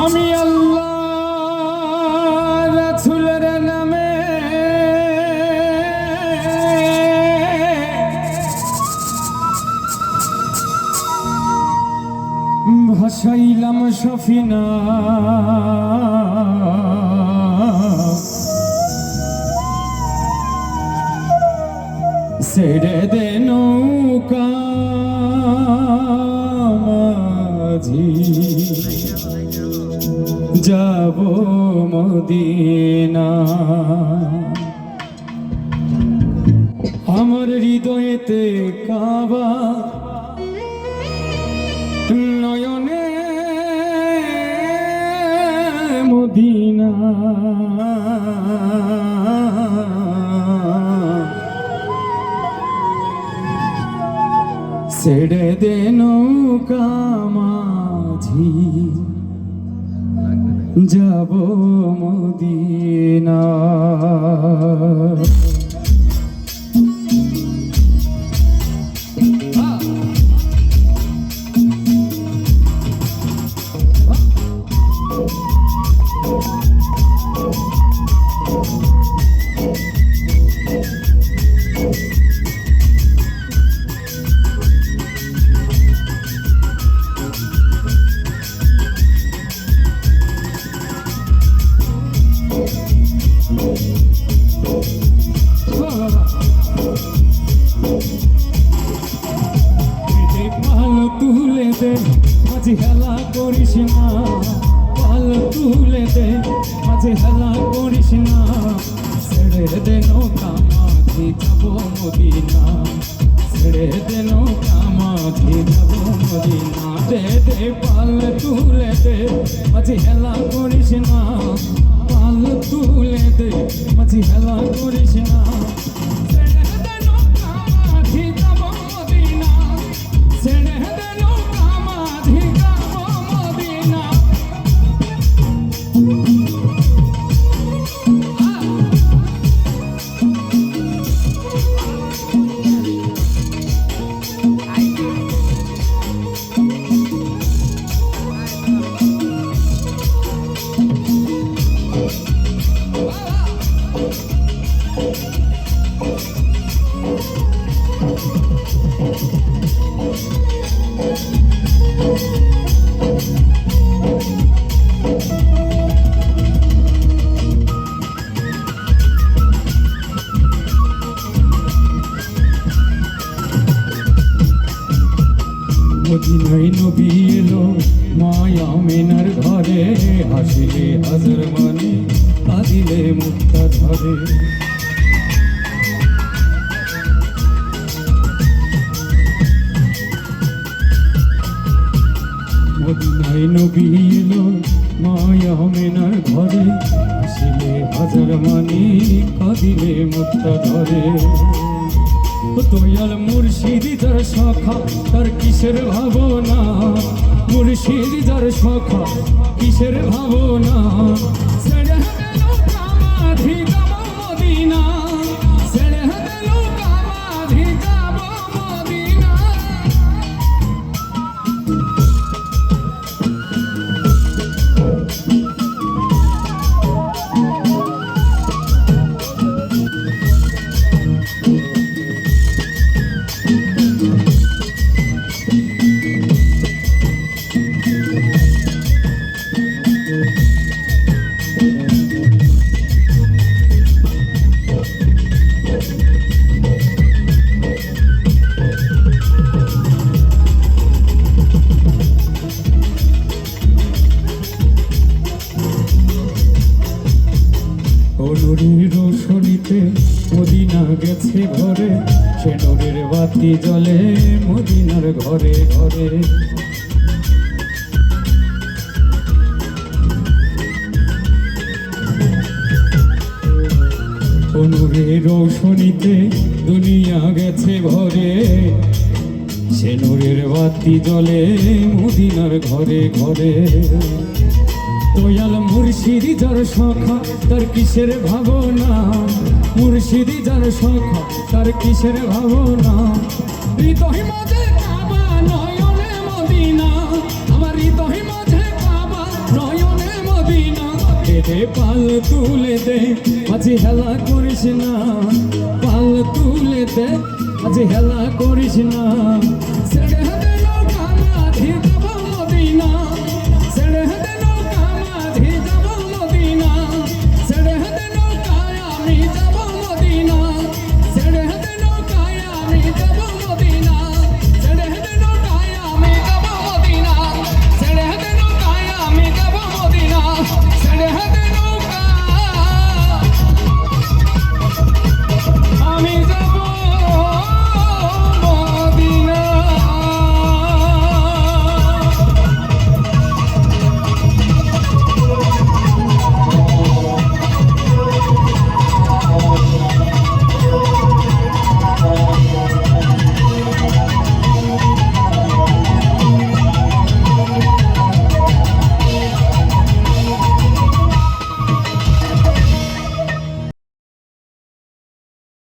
আমি আল্লাহ রাসূলের নামে ভাসাইলাম সফিনা ছেড়ে দে নৌকা মাঝি যাব মদিনা। আমার হৃদয়েতে কাবা নয়নে মদিনা। ছেড়ে দে নৌকা মাঝি যাব মদিনা। তুলে দে মাঝে হেলা করিস না, পাল তুলে দে মাঝে হেলা করিস না। ছেড়ে দে নৌকা মাঝি যাব মদিনা, ছেড়ে দে নৌকা মাঝি যাব মদিনা। দে দে পাল তুলে দে মাঝে হেলা করিস না, পাল তুলে দে মাঝে হেলা করিস না। ছেড়ে দে নৌকা মাঝি যাব মদিনা, ছেড়ে দে নৌকা মাঝি যাব মদিনা। মদিনায় নবী এলো মায়া মিনার ঘরে, হাসিলে হাজার মানে কাঁদিলে মুক্তা ধরে। মদিনায় নবী এলো মায়া মিনার ঘরে, হাসিলে হাজার মানে কাঁদিলে মুক্তা ধরে। দয়াল মুর্শিদ যার সখা তার কিসের ভাবনা, মুর্শিদ যার সখা কিসের ভাবনা। ছেড়ে দে নৌকা মাঝি যাব মদিনা, ছেড়ে দে নৌকা মাঝি যাব মদিনা। নূরের রোশনীতে মদিনা গেছে ভরে, সে নূরের বাতি জ্বলে মদিনার ঘরে ঘরে। নূরের রোশনীতে দুনিয়া গেছে ভরে, সে নূরের বাতি জ্বলে মদিনার ঘরে ঘরে। দয়াল মুর্শিদি যার সখা তার কিসের ভাবনা, মুর্শিদি যার সখা তার কিসের ভাবনা। হৃদয় মাঝে কাবা নয়নে মদিনা, আমার হৃদয় মাঝে কাবা নয়নে দে পাল তুলে দে মাঝি হেলা করিস না পাল তুলে দে মাঝি হেলা করিস না